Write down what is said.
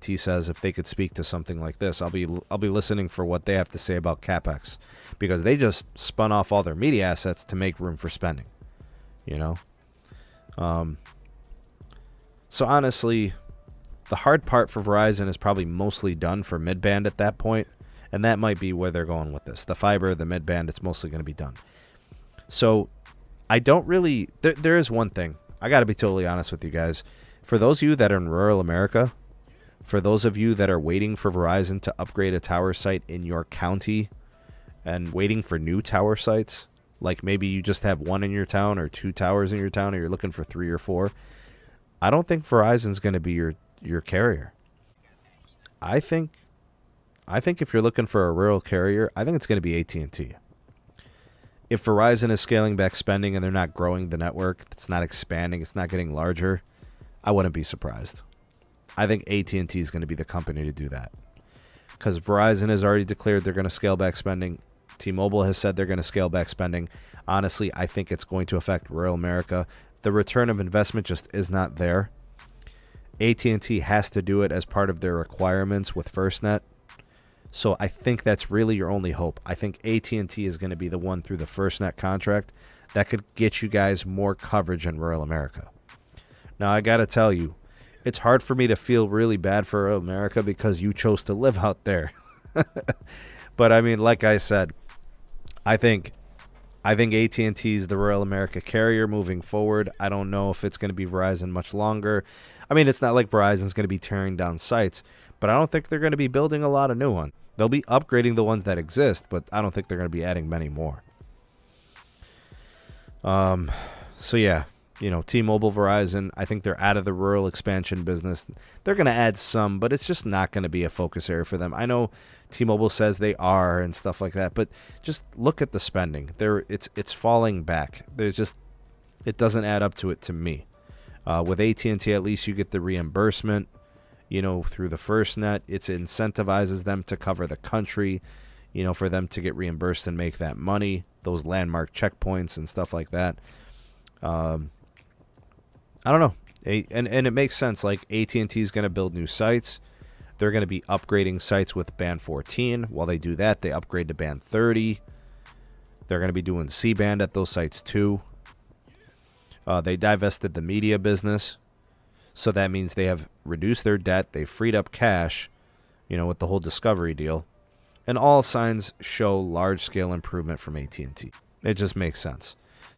AT&T says if they could speak to something like this, I'll be listening for what they have to say about CapEx, because they just spun off all their media assets to make room for spending, you know. So honestly, the hard part for Verizon is probably mostly done for mid-band at that point, and that might be where they're going with this. The fiber, the mid-band, it's mostly going to be done. So I don't really... There is one thing. I got to be totally honest with you guys. For those of you that are in rural America, for those of you that are waiting for Verizon to upgrade a tower site in your county and waiting for new tower sites, like maybe you just have one in your town or 2 towers in your town, or you're looking for 3 or 4, I don't think Verizon's going to be your carrier. I think if you're looking for a rural carrier, I think it's going to be AT&T. If Verizon is scaling back spending and they're not growing the network, it's not expanding, it's not getting larger, I wouldn't be surprised. I think AT&T is going to be the company to do that, because Verizon has already declared they're going to scale back spending. T-Mobile has said they're going to scale back spending. Honestly, I think it's going to affect rural America. The return of investment just is not there. AT&T has to do it as part of their requirements with FirstNet. So I think that's really your only hope. I think AT&T is going to be the one through the FirstNet contract that could get you guys more coverage in rural America. Now, I got to tell you, it's hard for me to feel really bad for rural America because you chose to live out there. But I mean, like I said, I think AT&T is the rural America carrier moving forward. I don't know if it's going to be Verizon much longer. I mean, it's not like Verizon's going to be tearing down sites, but I don't think they're going to be building a lot of new ones. They'll be upgrading the ones that exist, but I don't think they're going to be adding many more. So yeah, you know, T-Mobile, Verizon, I think they're out of the rural expansion business. They're going to add some, but it's just not going to be a focus area for them. I know T-Mobile says they are and stuff like that, but just look at the spending. It's falling back. It doesn't add up to it to me. With AT&T, at least you get the reimbursement, you know, through the FirstNet. It incentivizes them to cover the country, you know, for them to get reimbursed and make that money, those landmark checkpoints and stuff like that. I don't know. And it makes sense. Like, AT&T is going to build new sites. They're going to be upgrading sites with band 14. While they do that, they upgrade to band 30. They're going to be doing C-band at those sites too. They divested the media business. So that means they have reduced their debt. They freed up cash, you know, with the whole Discovery deal. And all signs show large-scale improvement from AT&T. It just makes sense.